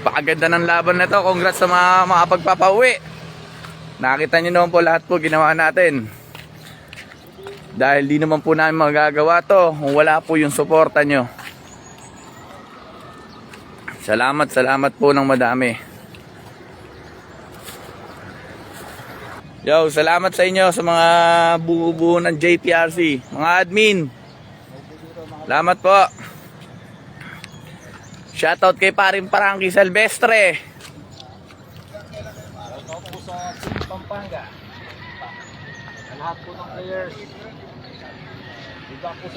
Napakaganda ng laban na to. Congrats sa mga pagpapauwi. Nakita nyo naman po lahat po ginawa natin. Dahil di naman po namin magagawa to kung wala po yung suporta nyo. Salamat po ng madami. Yo, salamat sa inyo sa mga buo-buo ng JPRC, mga admin. Salamat po. Shoutout kay Paring Parangki Silvestre. Shoutout po sa Team Pampanga. Lahat po ng players.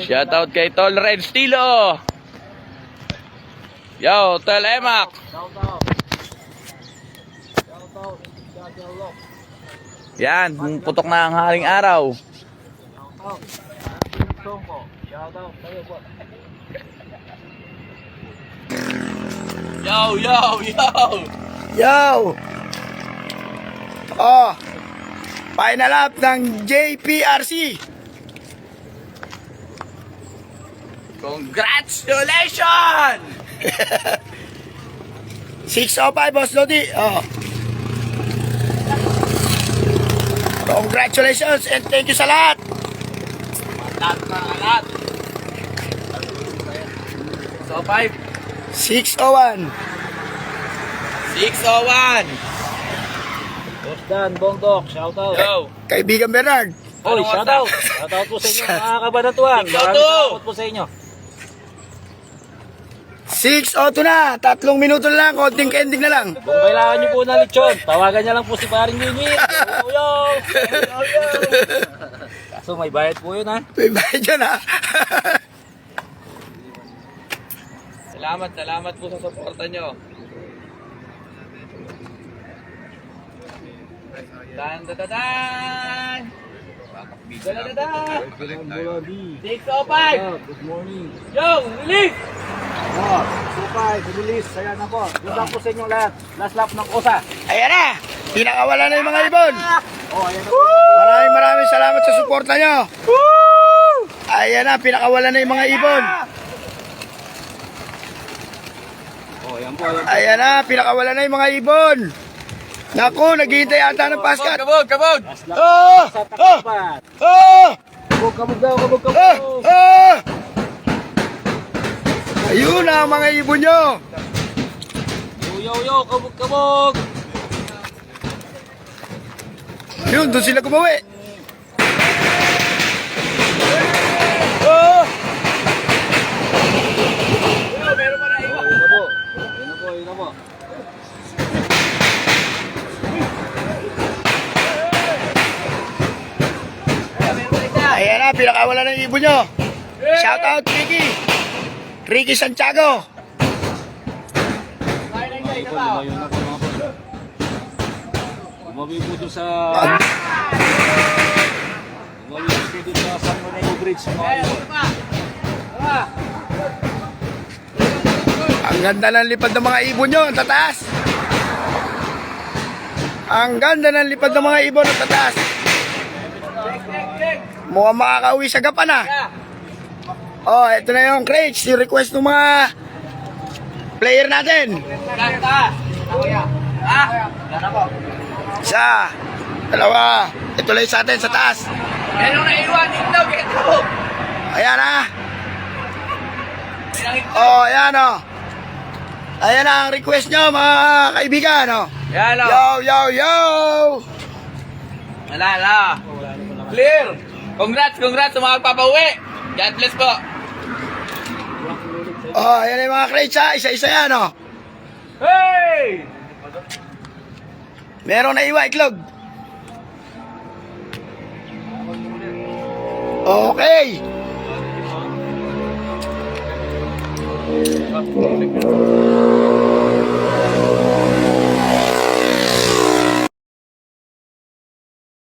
Shoutout kay Tol Red Stilo. Yo, Tol Emak. Shoutout. Shoutout. Shoutout. Yan, putok na ang haring araw. Shoutout. Songko. Shoutout kayo po. Yo. Yo! Oh! Final lap ng JPRC! Congratulations! 6:05, Boss Lodi. Oh. Congratulations and thank you sa lahat. Lahat. So 5, 6:01. 601. Boss Dan, Bongdok. Shoutout. Yo. Kaibigan Bernard. Oy, shoutout. Shoutout po sa inyo mga kabanatuan. Maraming salamat po sa inyo. 6:02 na. 3 minuto na lang. Konting ending na lang. Kung kailangan nyo po na lechon, tawagan niya lang po si Paring Mimi. Yo. Kaso may bayad po yun ha. May bayad dyan ha. Salamat po sa suporta nyo. Dan. Dadadadan. 605. Good morning. Yo, release! Supay, bibilis. Ayan na po. Good luck po sa inyong lahat. Last lap ng Osa. Ayan na. Pinakawala na yung mga ibon. Oh, ayan na. Maraming salamat sa suporta nyo. Ayan na. Pinakawala na yung mga ibon. Oh, ayan po. Ayan na. Pinakawala na yung mga ibon. Naku, naghihintay ata ng paskat. Kabog! Last lap Oh! sa takapan. Oh! Kabog daw, kabog. Oh! Ayun na ang mga ibon nyo. Yo, kabog. Ayun, doon sila gumawi. Oh! Ayun na po. Ayan na, pinakawala ng ibon nyo. Shout out, Ricky Santiago. Umawi po doon sa San Monego Bridge. Ang ganda ng lipad ng mga ibon nyo, ang tataas. Ang ganda ng lipad ng mga ibon, ang tataas. Mukhang makakauwi sa gapan ah. Oh, ito na yung crates, yung request ng mga player natin. Isa, dalawa, ito lang sa atin sa taas. Meron na iwan, itlog. Ayan ah. Oh, ayan oh. Ayan ang request nyo mga kaibigan oh. Yan o. Yo! Wala. Clear. Congrats sa mga papauwi. God bless po. Oh, ayan yung mga crates ha. Isa-isa yan oh. Hey! Meron na iwa iklog. Okay.